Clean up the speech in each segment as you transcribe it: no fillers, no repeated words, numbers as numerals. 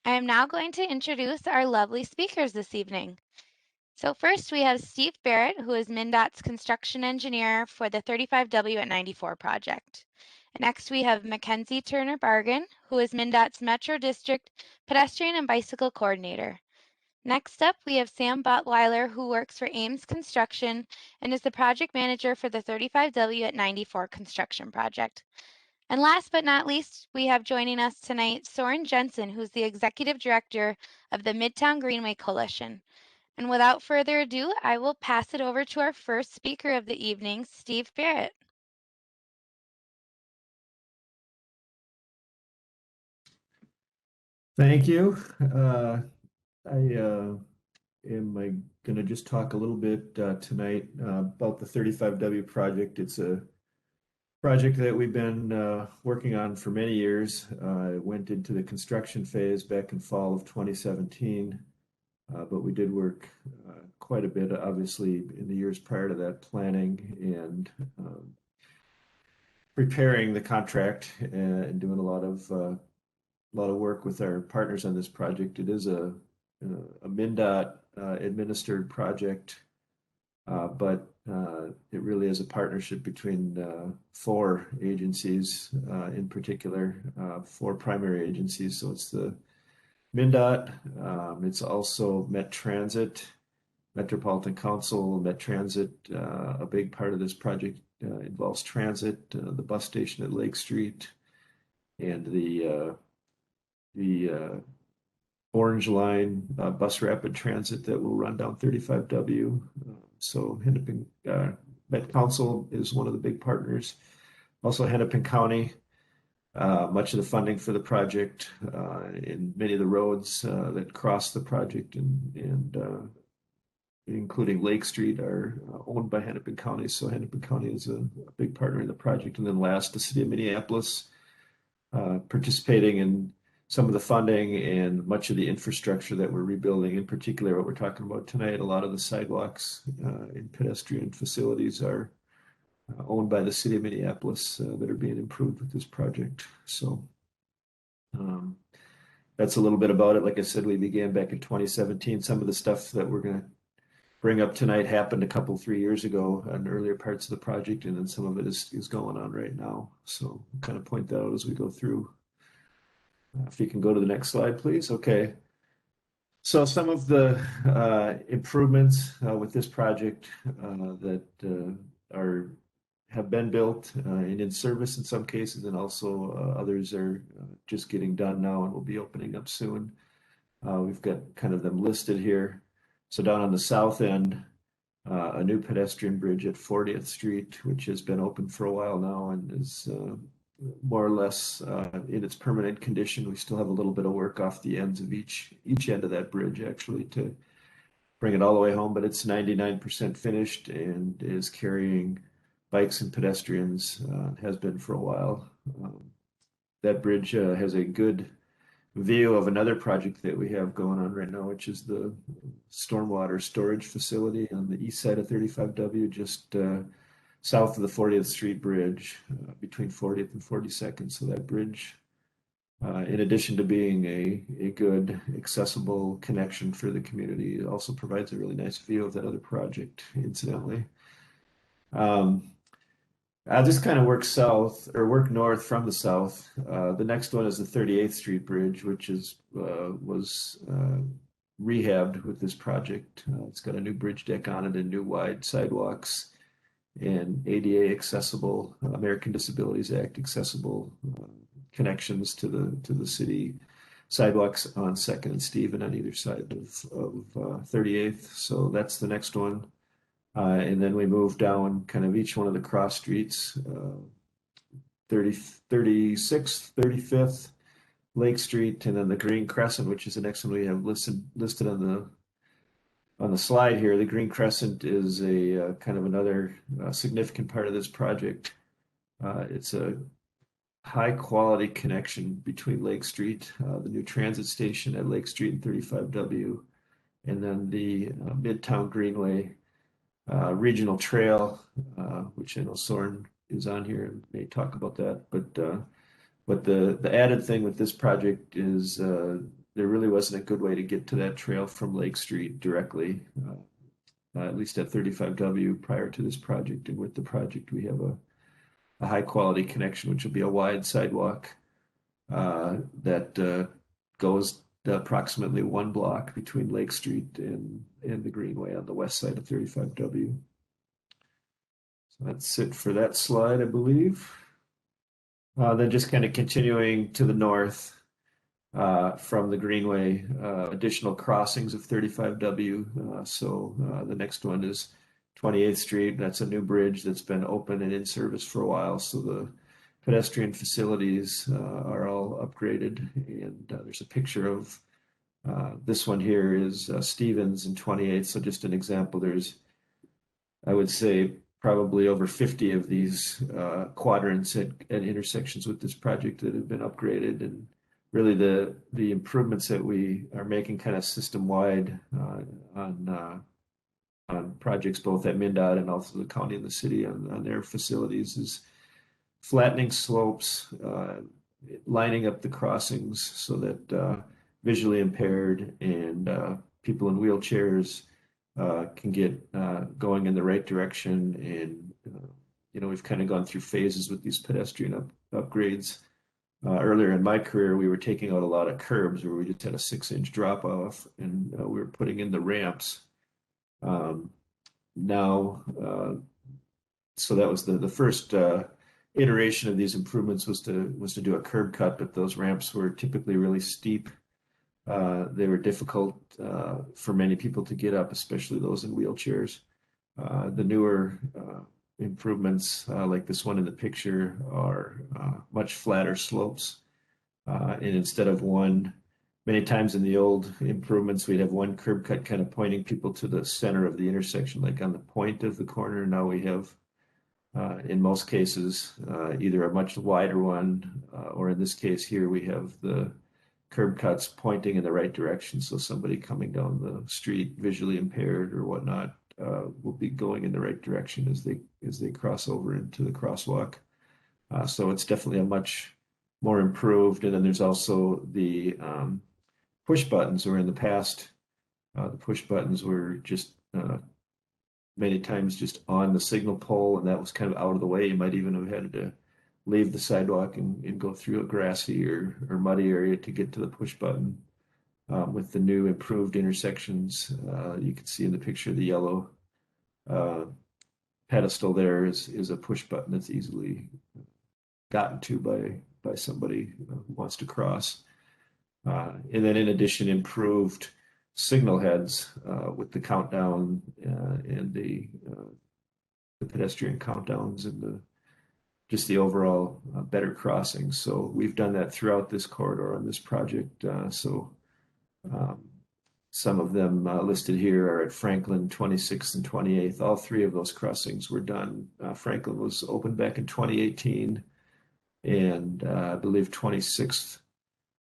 I am now going to introduce our lovely speakers this evening. So first we have Steve Barrett, who is MnDOT's construction engineer for the 35W at 94 project. Next we have Mackenzie Turner Bargan, who is MnDOT's Metro District pedestrian and bicycle coordinator. Next up, we have Sam Bottweiler, who works for Ames Construction and is the project manager for the 35W at 94 construction project. And last but not least, we have joining us tonight Soren Jensen, who's the executive director of the Midtown Greenway Coalition. And without further ado, I will pass it over to our first speaker of the evening, Steve Barrett. Thank you. I am going to just talk a little bit tonight about the 35W project. It's a project that we've been working on for many years. It went into the construction phase back in fall of 2017, but we did work quite a bit, obviously, in the years prior to that, planning and preparing the contract and doing a lot of work with our partners on this project. It is a MnDOT administered project, but it really is a partnership between four agencies, in particular, four primary agencies. So it's the MnDOT, it's also Met Transit, Metropolitan Council, Met Transit. A big part of this project involves transit, the bus station at Lake Street, and the Orange Line bus rapid transit that will run down 35W. So Hennepin Met Council is one of the big partners. Also Hennepin County, much of the funding for the project and many of the roads that cross the project and including Lake Street are owned by Hennepin County. So Hennepin County is a big partner in the project. And then last, the city of Minneapolis participating in some of the funding and much of the infrastructure that we're rebuilding, in particular what we're talking about tonight. A lot of the sidewalks and pedestrian facilities are owned by the city of Minneapolis that are being improved with this project. So that's a little bit about it. Like I said, we began back in 2017. Some of the stuff that we're going to bring up tonight happened a couple, 3 years ago on earlier parts of the project, and then some of it is going on right now. So I'll kind of point that out as we go through. If you can go to the next slide, please. Okay. So some of the improvements with this project that have been built and in service in some cases, and also others are just getting done now and will be opening up soon. We've got kind of them listed here. So down on the south end, a new pedestrian bridge at 40th Street, which has been open for a while now and is more or less in its permanent condition. We still have a little bit of work off the ends of each end of that bridge actually to bring it all the way home, but it's 99% finished and is carrying bikes and pedestrians, has been for a while. That bridge has a good view of another project that we have going on right now, which is the stormwater storage facility on the east side of 35W, just south of the 40th Street Bridge, between 40th and 42nd. So that bridge, in addition to being a good accessible connection for the community, it also provides a really nice view of that other project, incidentally. This kind of works north from the south. The next one is the 38th Street Bridge, which was rehabbed with this project. It's got a new bridge deck on it and new wide sidewalks and ADA accessible, American Disabilities Act accessible connections to the city sidewalks on 2nd and Stephen on either side of 38th. So that's the next one. And then we move down kind of each one of the cross streets, 36th, 35th, Lake Street, and then the Green Crescent, which is the next one we have listed on the slide here. The Green Crescent is a kind of another significant part of this project. It's a high quality connection between Lake Street, the new transit station at Lake Street and 35W, and then the Midtown Greenway regional trail, which I know Soren is on here and may talk about that. But the added thing with this project is there really wasn't a good way to get to that trail from Lake Street directly, at least at 35W prior to this project. And with the project, we have a high quality connection, which will be a wide sidewalk that goes approximately 1 block between Lake Street and the Greenway on the west side of 35W. So that's it for that slide, I believe. Then just kind of continuing to the north from the Greenway, additional crossings of 35W. The next one is 28th Street. That's a new bridge that's been open and in service for a while. So the pedestrian facilities are all upgraded. And there's a picture of this one here is Stevens and 28th. So just an example, there's, I would say, probably over 50 of these quadrants at intersections with this project that have been upgraded. And really the improvements that we are making kind of system-wide on projects both at MnDOT and also the county and the city on their facilities is flattening slopes, lining up the crossings so that visually impaired and people in wheelchairs can get going in the right direction. And we've kind of gone through phases with these pedestrian upgrades. Earlier in my career, we were taking out a lot of curbs where we just had a 6-inch drop off, and we were putting in the ramps. Now, so that was the first iteration of these improvements was to do a curb cut, but those ramps were typically really steep. They were difficult for many people to get up, especially those in wheelchairs. The newer improvements, like this one in the picture, are much flatter slopes. And instead of many times in the old improvements, we'd have one curb cut kind of pointing people to the center of the intersection, like on the point of the corner. Now we have, in most cases, either a much wider one, or in this case here, we have the curb cuts pointing in the right direction. So somebody coming down the street, visually impaired or whatnot, will be going in the right direction as they cross over into the crosswalk. So it's definitely a much more improved. And then there's also the push buttons, where in the past, the push buttons were just many times just on the signal pole, and that was kind of out of the way. You might even have had to leave the sidewalk and go through a grassy or muddy area to get to the push button. With the new improved intersections, you can see in the picture the yellow pedestal there is a push button that's easily gotten to by somebody who wants to cross. And then in addition, improved signal heads with the countdown and the pedestrian countdowns and just the overall better crossings. So we've done that throughout this corridor on this project. Some of them listed here are at Franklin, 26th and 28th. All three of those crossings were done. Franklin was opened back in 2018, and I believe 26th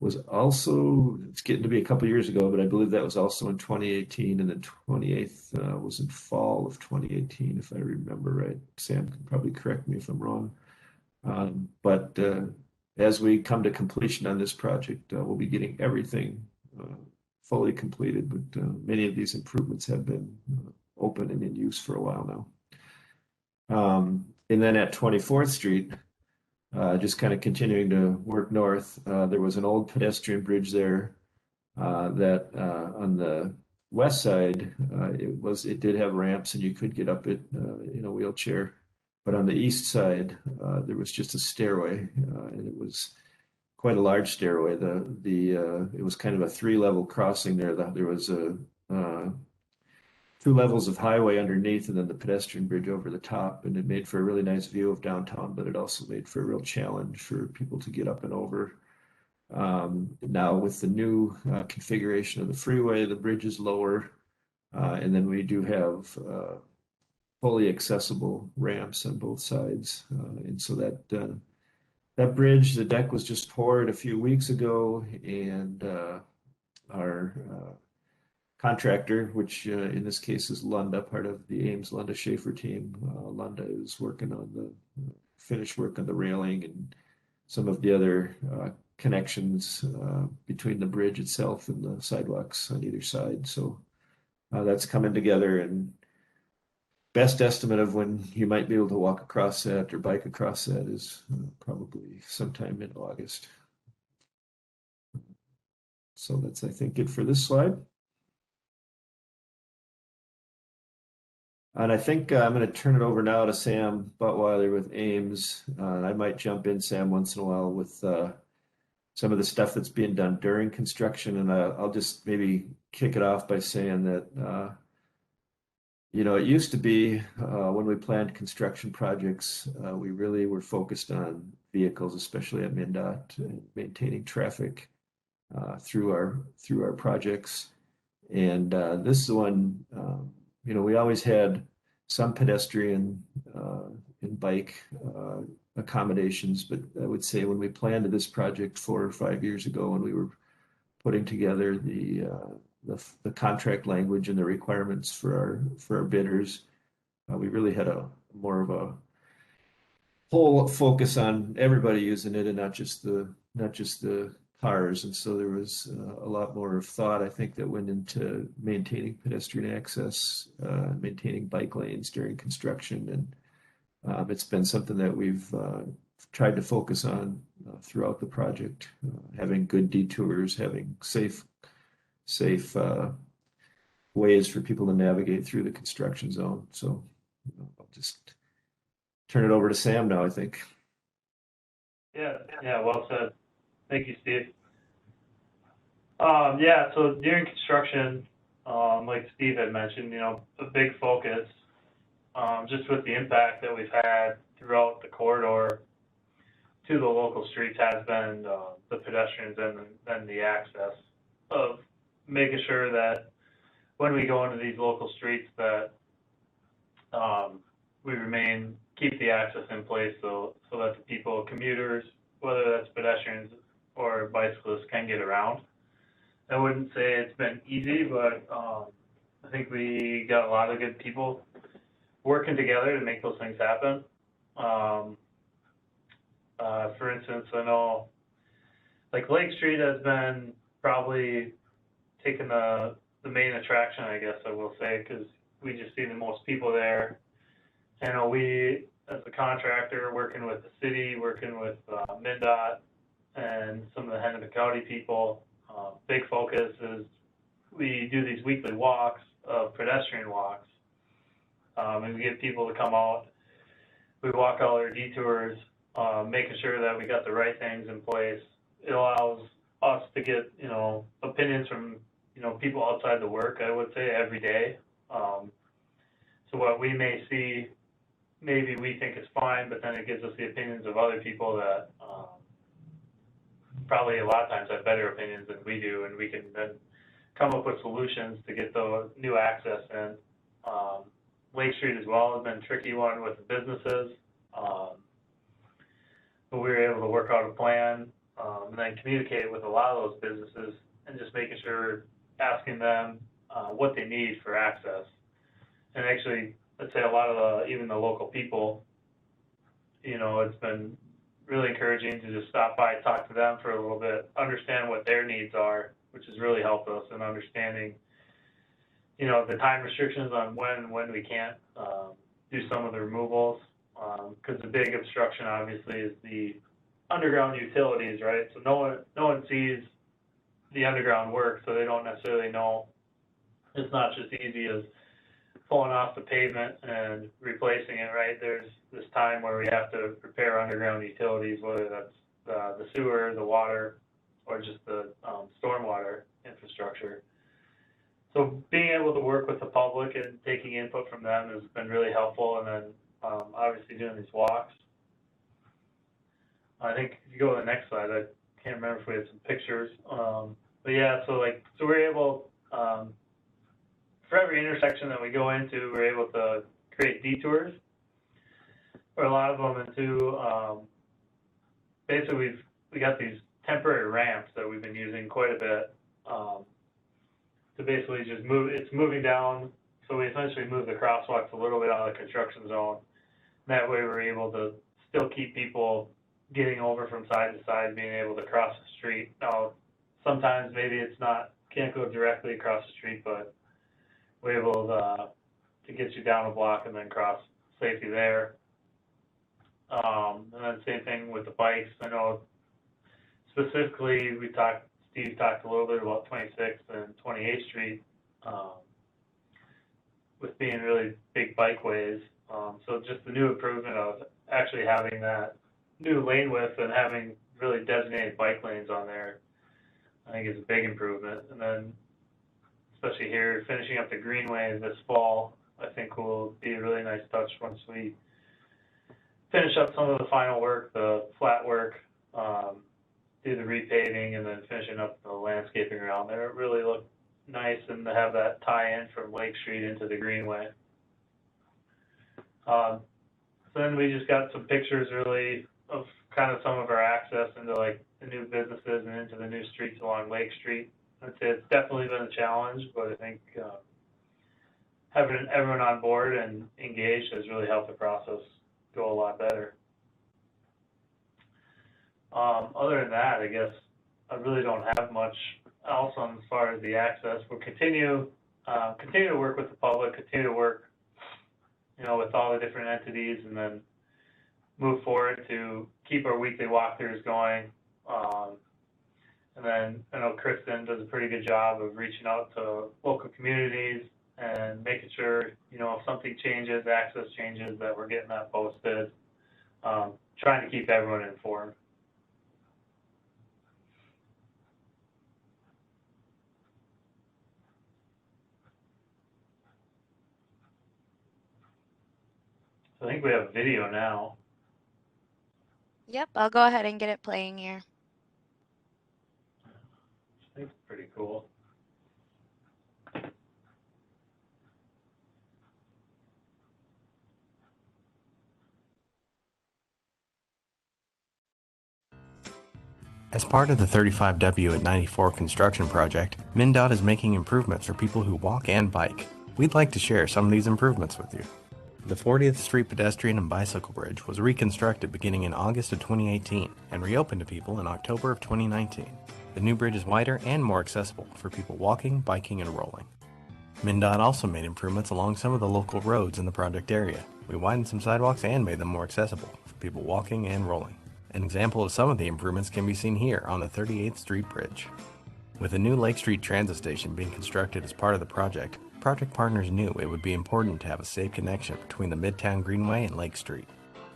was also, it's getting to be a couple years ago, but I believe that was also in 2018, and then 28th was in fall of 2018, if I remember right. Sam can probably correct me if I'm wrong. But as we come to completion on this project, we'll be getting everything fully completed, but many of these improvements have been open and in use for a while now. And then at 24th Street, just kind of continuing to work north, there was an old pedestrian bridge there that on the west side, it did have ramps and you could get up it in a wheelchair. But on the east side, there was just a stairway, and it was quite a large stairway. It was kind of a 3-level crossing there. There was 2 levels of highway underneath, and then the pedestrian bridge over the top. And it made for a really nice view of downtown, but it also made for a real challenge for people to get up and over. Now with the new configuration of the freeway, the bridge is lower, and then we do have fully accessible ramps on both sides. And so that bridge, the deck was just poured a few weeks ago, and our contractor, which in this case is Lunda, part of the Ames Lunda Schaefer team, Lunda is working on the finish work on the railing and some of the other connections between the bridge itself and the sidewalks on either side. So that's coming together, and best estimate of when you might be able to walk across that or bike across that is probably sometime in August. So that's, I think, it for this slide. And I think I'm going to turn it over now to Sam Buttweiler with Ames. I might jump in, Sam, once in a while with some of the stuff that's being done during construction. And I'll just maybe kick it off by saying that, it used to be when we planned construction projects, we really were focused on vehicles, especially at MnDOT, and maintaining traffic through our projects. And this is one, we always had some pedestrian and bike accommodations, but I would say when we planned this project 4 or 5 years ago, when we were putting together the contract language and the requirements for our bidders, we really had a more of a whole focus on everybody using it and not just the cars. And so there was a lot more of thought, I think, that went into maintaining pedestrian access, maintaining bike lanes during construction. And it's been something that we've tried to focus on throughout the project, having good detours, having safe ways for people to navigate through the construction zone. So I'll just turn it over to Sam now, I think. Yeah, well said. Thank you, Steve. So during construction, like Steve had mentioned, a big focus, just with the impact that we've had throughout the corridor to the local streets has been the pedestrians and the access of making sure that when we go into these local streets that we keep the access in place so that the people, commuters, whether that's pedestrians or bicyclists, can get around. I wouldn't say it's been easy, but I think we got a lot of good people working together to make those things happen. For instance, I know like Lake Street has been probably taking the main attraction, I guess I will say, because we just see the most people there. And we, as a contractor, working with the city, working with MnDOT and some of the Hennepin County people, big focus is we do these weekly walks, pedestrian walks, and we get people to come out. We walk all our detours, making sure that we got the right things in place. It allows us to get, opinions from, people outside the work, I would say, every day. So what we may see, maybe we think is fine, but then it gives us the opinions of other people that probably a lot of times have better opinions than we do, and we can then come up with solutions to get the new access in. Lake Street as well has been a tricky one with the businesses, but we were able to work out a plan and then communicate with a lot of those businesses and just making sure, asking them what they need for access. And actually, I'd say a lot of even the local people, it's been really encouraging to just stop by, talk to them for a little bit, understand what their needs are, which has really helped us in understanding, the time restrictions on when we can't do some of the removals. Because the big obstruction, obviously, is the underground utilities, right? So no one sees the underground work, so they don't necessarily know. It's not just easy as pulling off the pavement and replacing it, right? There's this time where we have to repair underground utilities, whether that's the sewer, the water, or just the stormwater infrastructure. So being able to work with the public and taking input from them has been really helpful, and then obviously doing these walks. I think if you go to the next slide, I can't remember if we had some pictures, but yeah, so we're able, for every intersection that we go into, we're able to create detours for a lot of them into, basically we got these temporary ramps that we've been using quite a bit to basically just it's moving down, so we essentially move the crosswalks a little bit out of the construction zone. That way we're able to still keep people getting over from side to side, being able to cross the street. Now, sometimes maybe it's not, can't go directly across the street, but we're able to get you down a block and then cross safely there. And then same thing with the bikes. I know specifically Steve talked a little bit about 26th and 28th Street with being really big bikeways. So just the new improvement of actually having that new lane width and having really designated bike lanes on there, I think is a big improvement. And then especially here, finishing up the greenway this fall, I think will be a really nice touch once we finish up some of the final work, the flat work, do the repaving, and then finishing up the landscaping around there. It really looked nice, and to have that tie-in from Lake Street into the greenway. So then we just got some pictures really of kind of some of our access into like the new businesses and into the new streets along Lake Street. I'd say it's definitely been a challenge, but I think having everyone on board and engaged has really helped the process go a lot better. Other than that, I guess I really don't have much else on as far as the access. We'll continue to work with the public, continue to work, with all the different entities, and then move forward to keep our weekly walkthroughs going. And then I know Kristen does a pretty good job of reaching out to local communities and making sure, if something changes, access changes, that we're getting that posted, trying to keep everyone informed. So I think we have video now. Yep, I'll go ahead and get it playing here. I think it's pretty cool. As part of the 35W at 94 construction project, MnDOT is making improvements for people who walk and bike. We'd like to share some of these improvements with you. The 40th Street Pedestrian and Bicycle Bridge was reconstructed beginning in August of 2018 and reopened to people in October of 2019. The new bridge is wider and more accessible for people walking, biking, and rolling. MnDOT also made improvements along some of the local roads in the project area. We widened some sidewalks and made them more accessible for people walking and rolling. An example of some of the improvements can be seen here on the 38th Street Bridge. With a new Lake Street transit station being constructed as part of the project partners knew it would be important to have a safe connection between the Midtown Greenway and Lake Street.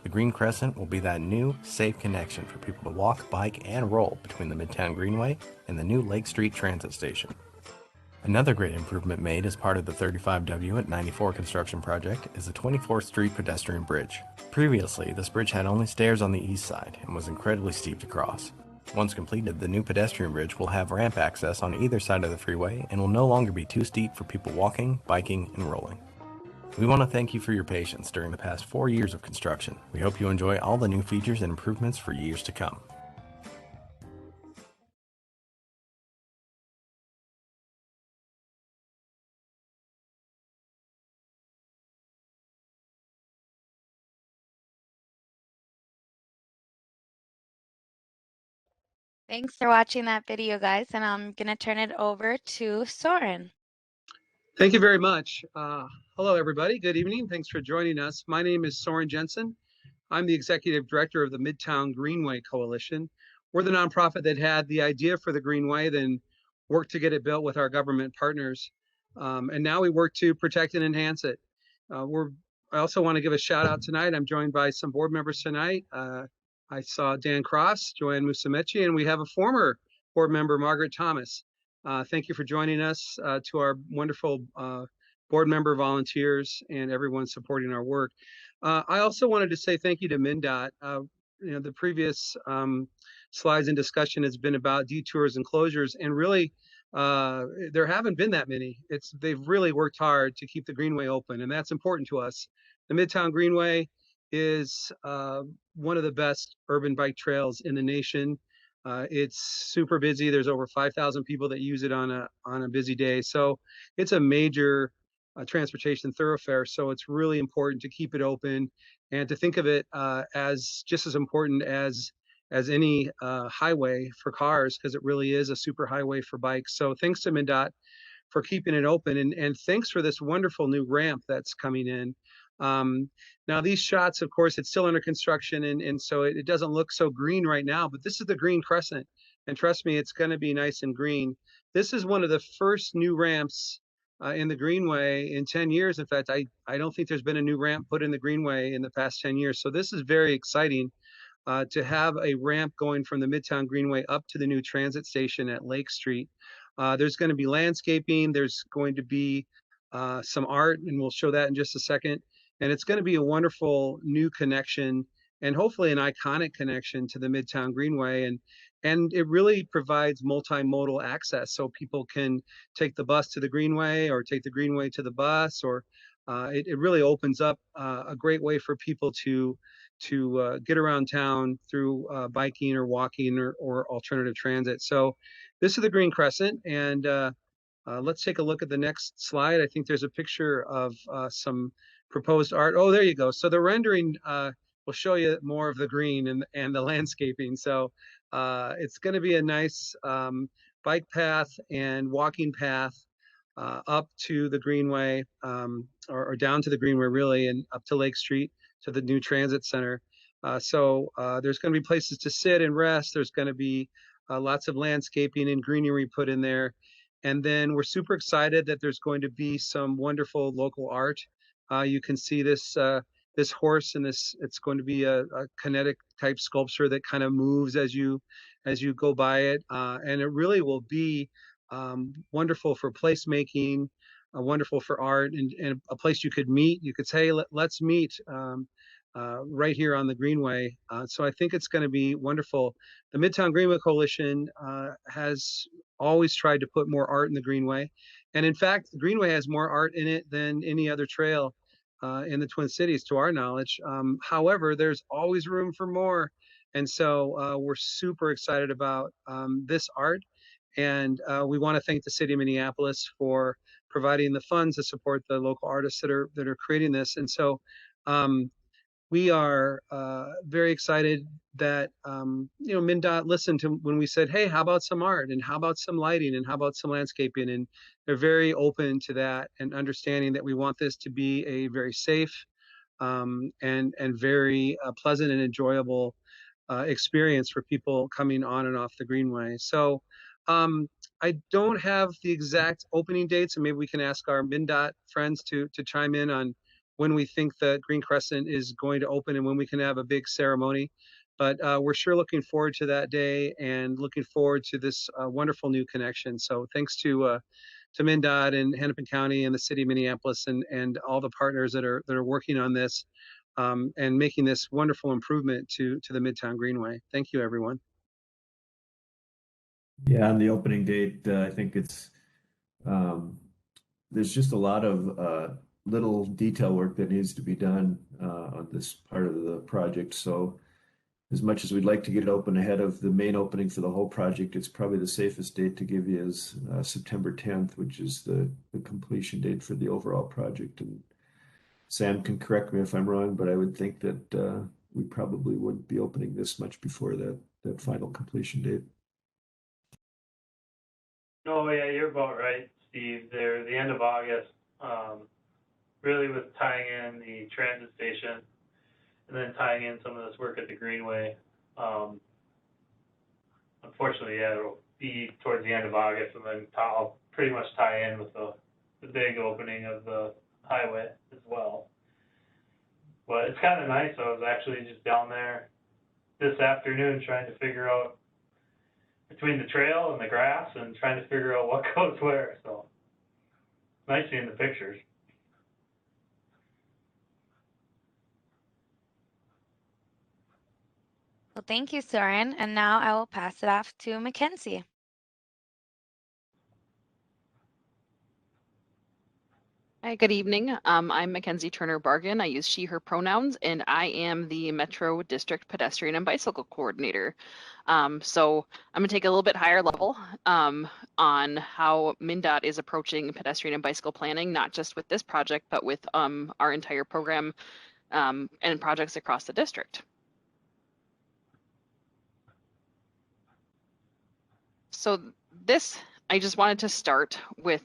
The Green Crescent will be that new, safe connection for people to walk, bike, and roll between the Midtown Greenway and the new Lake Street transit station. Another great improvement made as part of the 35W at 94 construction project is the 24th Street Pedestrian Bridge. Previously, this bridge had only stairs on the east side and was incredibly steep to cross. Once completed, the new pedestrian bridge will have ramp access on either side of the freeway and will no longer be too steep for people walking, biking, and rolling. We want to thank you for your patience during the past 4 years of construction. We hope you enjoy all the new features and improvements for years to come. Thanks for watching that video, guys, and I'm going to turn it over to Soren. Thank you very much. Hello, everybody. Good evening. Thanks for joining us. My name is Soren Jensen. I'm the Executive Director of the Midtown Greenway Coalition. We're the nonprofit that had the idea for the Greenway, then worked to get it built with our government partners. And now we work to protect and enhance it. I also want to give a shout out tonight. I'm joined by some board members tonight. I saw Dan Cross, Joanne Musumeci, and we have a former board member, Margaret Thomas. Thank you for joining us, to our wonderful board member volunteers and everyone supporting our work. I also wanted to say thank you to MnDOT. The previous slides and discussion has been about detours and closures, and really there haven't been that many. They've really worked hard to keep the Greenway open, and that's important to us. The Midtown Greenway is one of the best urban bike trails in the nation. It's super busy. There's over 5,000 people that use it on a busy day. So it's a major transportation thoroughfare. So it's really important to keep it open and to think of it as just as important as as any highway for cars, because it really is a super highway for bikes. So thanks to MnDOT for keeping it open, and thanks for this wonderful new ramp that's coming in. Now these shots, of course, it's still under construction, and so it doesn't look so green right now, but this is the green crescent, and trust me, it's going to be nice and green. This is one of the first new ramps in the Greenway in 10 years. In fact, I don't think there's been a new ramp put in the Greenway in the past 10 years. So this is very exciting to have a ramp going from the Midtown Greenway up to the new transit station at Lake Street. There's going to be landscaping, there's going to be some art, and we'll show that in just a second. And it's going to be a wonderful new connection, and hopefully an iconic connection to the Midtown Greenway. And it really provides multimodal access, so people can take the bus to the Greenway or take the Greenway to the bus, or it really opens up a great way for people to get around town through biking or walking or alternative transit. So this is the Green Crescent, and let's take a look at the next slide. I think there's a picture of some proposed art. Oh, there you go. So the rendering will show you more of the green and the landscaping. So it's going to be a nice bike path and walking path up to the Greenway, or down to the Greenway really, and up to Lake Street to the new transit center. So there's going to be places to sit and rest. There's going to be lots of landscaping and greenery put in there. And then we're super excited that there's going to be some wonderful local art. You can see this this horse, and it's going to be a kinetic type sculpture that kind of moves as you go by it. And it really will be wonderful for placemaking, wonderful for art, and a place you could meet. You could say, let's meet right here on the Greenway. So I think it's going to be wonderful. The Midtown Greenway Coalition has always tried to put more art in the Greenway. And in fact, the Greenway has more art in it than any other trail in the Twin Cities, to our knowledge. However, there's always room for more. And so we're super excited about this art. And we want to thank the city of Minneapolis for providing the funds to support the local artists that are creating this. And so we are very excited that MnDOT listened to when we said, hey, how about some art, and how about some lighting, and how about some landscaping? And they're very open to that, and understanding that we want this to be a very safe and very pleasant and enjoyable experience for people coming on and off the Greenway. So I don't have the exact opening dates, and maybe we can ask our MnDOT friends to chime in on when we think the Green Crescent is going to open and when we can have a big ceremony. But we're sure looking forward to that day, and looking forward to this wonderful new connection. So thanks to MnDOT and Hennepin County and the city of Minneapolis, and all the partners that are working on this and making this wonderful improvement to the Midtown Greenway. Thank you, everyone. Yeah, on the opening date, I think it's there's just a lot of little detail work that needs to be done on this part of the project. So as much as we'd like to get it open ahead of the main opening for the whole project, it's probably the safest date to give you is September 10th, which is the completion date for the overall project. And Sam can correct me if I'm wrong, but I would think that we probably wouldn't be opening this much before that final completion date. No, yeah, you're about right, Steve. They're the end of August, really with tying in the transit station and then tying in some of this work at the Greenway. Unfortunately, yeah, it'll be towards the end of August, and then I'll pretty much tie in with the big opening of the highway as well. But it's kind of nice. I was actually just down there this afternoon trying to figure out between the trail and the grass and trying to figure out what goes where. So nice seeing the pictures. Well, thank you, Soren. And now I will pass it off to Mackenzie. Hi, good evening. I'm Mackenzie Turner Bargan. I use she, her pronouns, and I am the Metro District Pedestrian and Bicycle Coordinator. So I'm going to take a little bit higher level on how MnDOT is approaching pedestrian and bicycle planning, not just with this project, but with our entire program and projects across the district. So this, I just wanted to start with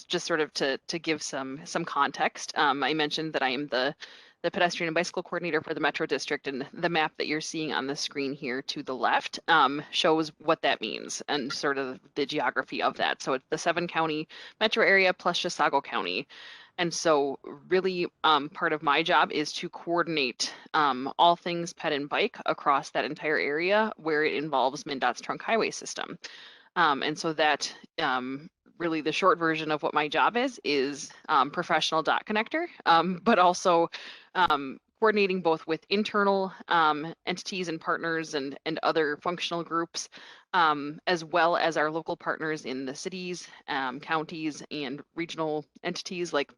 just sort of to give some context. I mentioned that I am the pedestrian and bicycle coordinator for the Metro District, and the map that you're seeing on the screen here to the left shows what that means and sort of the geography of that. So it's the 7-county metro area plus Chisago County. And so really part of my job is to coordinate all things ped and bike across that entire area where it involves MnDOT's trunk highway system. And so that really the short version of what my job is professional dot connector, but also coordinating both with internal entities and partners and other functional groups, as well as our local partners in the cities, counties, and regional entities like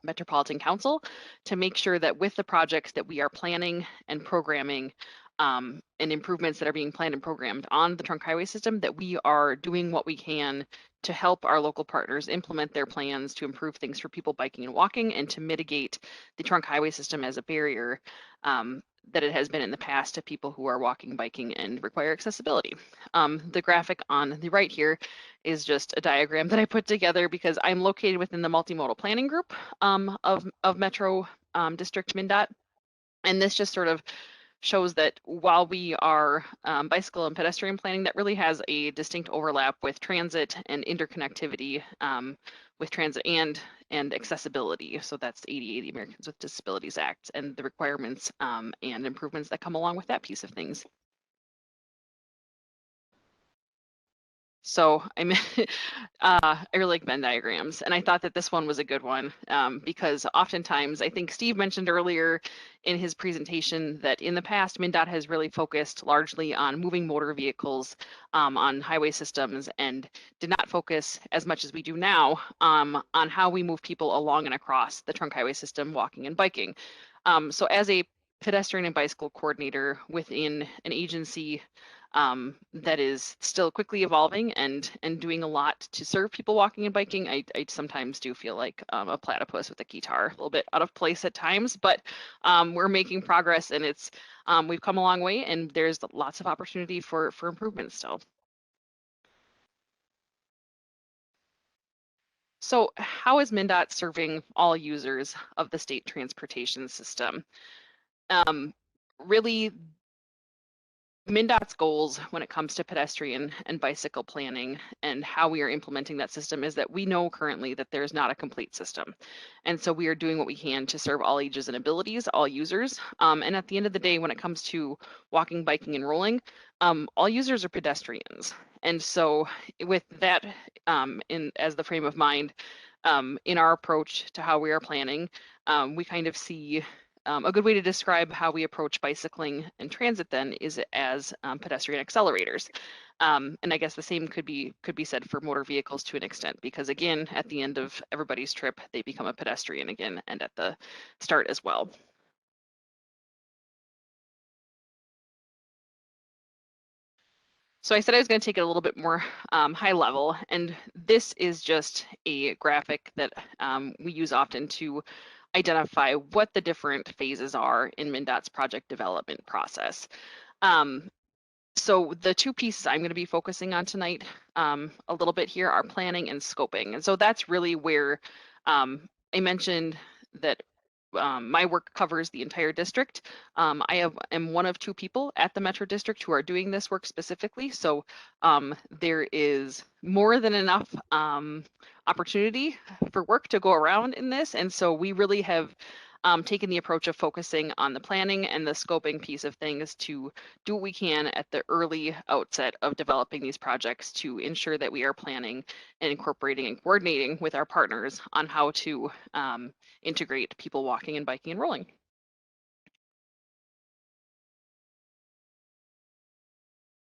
Metropolitan Council, to make sure that with the projects that we are planning and programming and improvements that are being planned and programmed on the trunk highway system, that we are doing what we can to help our local partners implement their plans to improve things for people biking and walking, and to mitigate the trunk highway system as a barrier that it has been in the past to people who are walking, biking, and require accessibility. The graphic on the right here is just a diagram that I put together because I'm located within the multimodal planning group of Metro District MnDOT. And this just sort of shows that while we are bicycle and pedestrian planning, that really has a distinct overlap with transit and interconnectivity with transit and accessibility. So that's ADA, the Americans with Disabilities Act, and the requirements and improvements that come along with that piece of things. So I really like Venn diagrams, and I thought that this one was a good one because oftentimes, I think Steve mentioned earlier in his presentation that in the past, MnDOT has really focused largely on moving motor vehicles on highway systems, and did not focus as much as we do now on how we move people along and across the trunk highway system, walking and biking. So as a pedestrian and bicycle coordinator within an agency that is still quickly evolving and doing a lot to serve people walking and biking, I sometimes do feel like a platypus with a guitar, a little bit out of place at times, but we're making progress, and it's we've come a long way, and there's lots of opportunity for improvement still. So how is MnDOT serving all users of the state transportation system? Really, MnDOT's goals when it comes to pedestrian and bicycle planning and how we are implementing that system is that we know currently that there's not a complete system. And so we are doing what we can to serve all ages and abilities, all users. And at the end of the day, when it comes to walking, biking, and rolling, all users are pedestrians. And so with that as the frame of mind, in our approach to how we are planning, we kind of see a good way to describe how we approach bicycling and transit then is as pedestrian accelerators. And I guess the same could be said for motor vehicles to an extent, because again, at the end of everybody's trip, they become a pedestrian again, and at the start as well. So I said I was going to take it a little bit more high level, and this is just a graphic that we use often to identify what the different phases are in MnDOT's project development process. So the two pieces I'm going to be focusing on tonight a little bit here are planning and scoping. And so that's really where I mentioned that my work covers the entire district. I am one of two people at the Metro District who are doing this work specifically. So there is more than enough opportunity for work to go around in this. And so we really have taken the approach of focusing on the planning and the scoping piece of things to do what we can at the early outset of developing these projects to ensure that we are planning and incorporating and coordinating with our partners on how to integrate people walking and biking and rolling.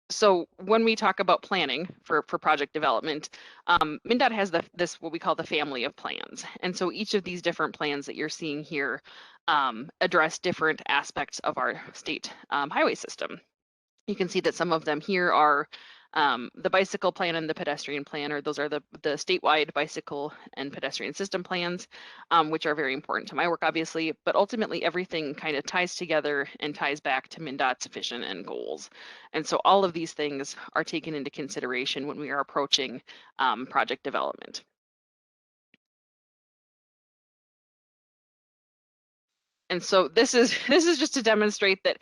So when we talk about planning for project development, MnDOT has this what we call the family of plans. And so each of these different plans that you're seeing here address different aspects of our state highway system. You can see that some of them here are The bicycle plan and the pedestrian plan, or those are the statewide bicycle and pedestrian system plans, which are very important to my work, obviously, but ultimately everything kind of ties together and ties back to MnDOT's vision and goals. And so all of these things are taken into consideration when we are approaching project development. And so this is just to demonstrate that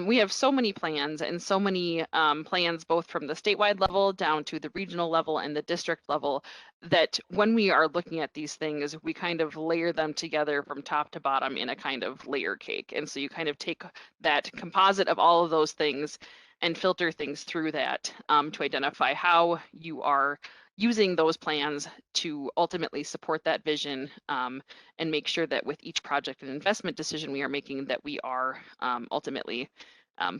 we have so many plans and so many plans, both from the statewide level down to the regional level and the district level, that when we are looking at these things, we kind of layer them together from top to bottom in a kind of layer cake. And so you kind of take that composite of all of those things and filter things through that to identify how you are using those plans to ultimately support that vision and make sure that with each project and investment decision we are making, that we are ultimately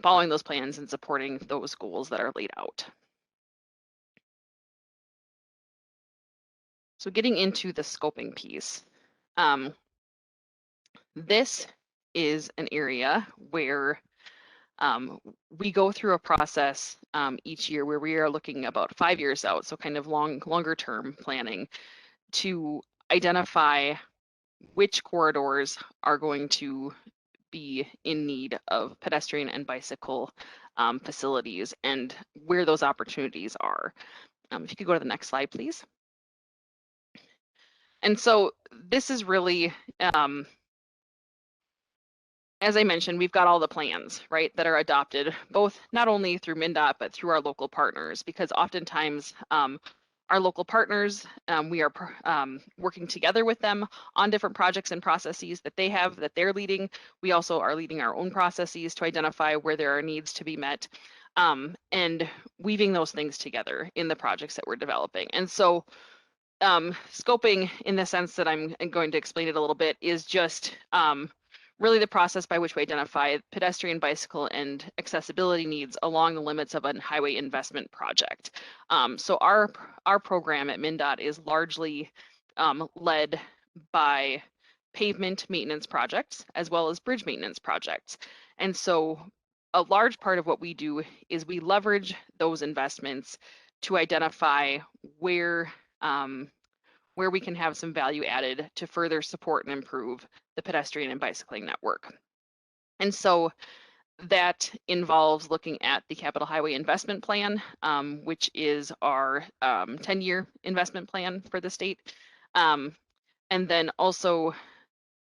following those plans and supporting those goals that are laid out. So getting into the scoping piece, this is an area where we go through a process each year where we are looking about 5 years out, so kind of longer term planning, to identify which corridors are going to be in need of pedestrian and bicycle facilities and where those opportunities are. If you could go to the next slide, please. And so this is really, as I mentioned, we've got all the plans, right, that are adopted, both not only through MnDOT, but through our local partners, because oftentimes our local partners, we are working together with them on different projects and processes that they have, that they're leading. We also are leading our own processes to identify where there are needs to be met, and weaving those things together in the projects that we're developing. And so scoping, in the sense that I'm going to explain it a little bit, is just really the process by which we identify pedestrian, bicycle, and accessibility needs along the limits of a highway investment project. So our program at MnDOT is largely led by pavement maintenance projects as well as bridge maintenance projects. And so a large part of what we do is we leverage those investments to identify where we can have some value added to further support and improve the pedestrian and bicycling network. And so that involves looking at the Capital Highway Investment Plan, which is our 10-year investment plan for the state. And then also,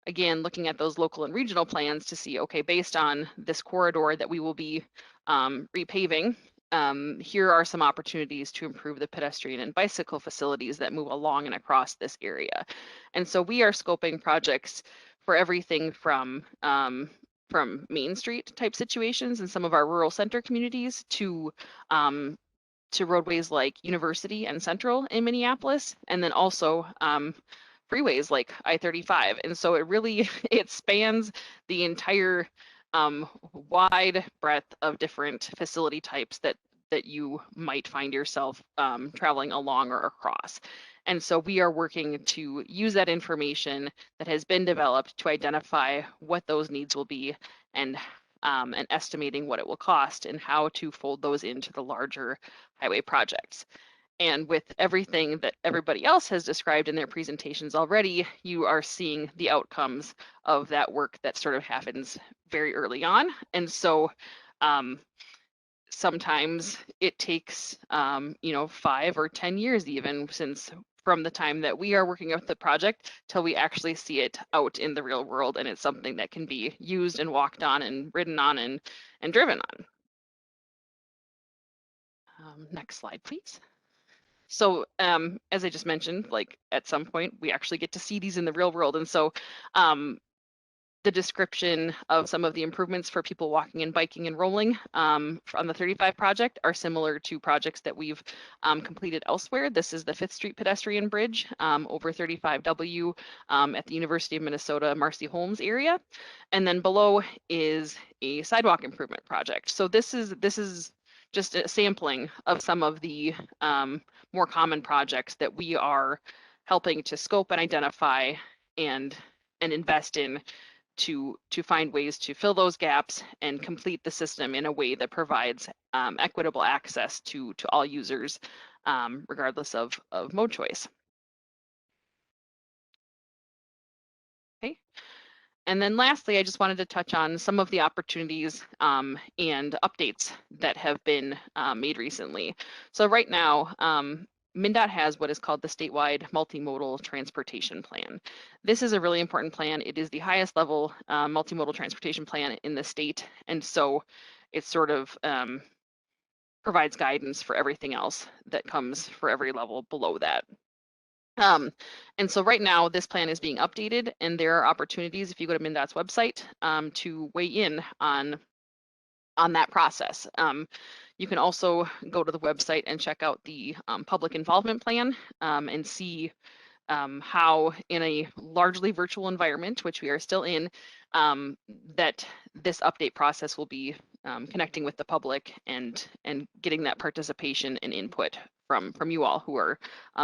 again, looking at those local and regional plans to see, okay, based on this corridor that we will be repaving, here are some opportunities to improve the pedestrian and bicycle facilities that move along and across this area. And so we are scoping projects for everything from Main Street type situations in some of our rural center communities to roadways like University and Central in Minneapolis, and then also freeways like I-35. And so it spans the entire wide breadth of different facility types that you might find yourself traveling along or across. And so we are working to use that information that has been developed to identify what those needs will be, and estimating what it will cost and how to fold those into the larger highway projects. And with everything that everybody else has described in their presentations already, you are seeing the outcomes of that work that sort of happens very early on. And so sometimes it takes 5 or 10 years even, since from the time that we are working with the project till we actually see it out in the real world, and it's something that can be used and walked on and ridden on and driven on. Next slide, please. So as I just mentioned, like at some point we actually get to see these in the real world. And so the description of some of the improvements for people walking and biking and rolling on the 35 project are similar to projects that we've completed elsewhere. This is the 5th Street pedestrian bridge over 35W at the University of Minnesota Marcy Holmes area. And then below is a sidewalk improvement project. So this is just a sampling of some of the more common projects that we are helping to scope and identify and invest in to find ways to fill those gaps and complete the system in a way that provides equitable access to all users, regardless of mode choice. Okay. And then lastly, I just wanted to touch on some of the opportunities and updates that have been made recently. So right now, MnDOT has what is called the statewide multimodal transportation plan. This is a really important plan. It is the highest level multimodal transportation plan in the state. And so it sort of provides guidance for everything else that comes for every level below that. And so right now this plan is being updated, and there are opportunities if you go to MnDOT's website to weigh in on that process. You can also go to the website and check out the public involvement plan and see how in a largely virtual environment, which we are still in, that this update process will be connecting with the public and getting that participation and input from you all who are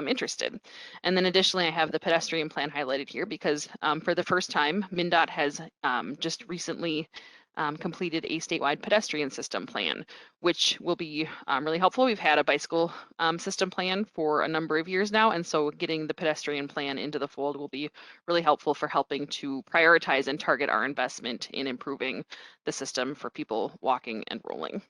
interested. And then additionally, I have the pedestrian plan highlighted here because for the first time, MnDOT has just recently completed a statewide pedestrian system plan, which will be really helpful. We've had a bicycle system plan for a number of years now, and so getting the pedestrian plan into the fold will be really helpful for helping to prioritize and target our investment in improving the system for people walking and rolling.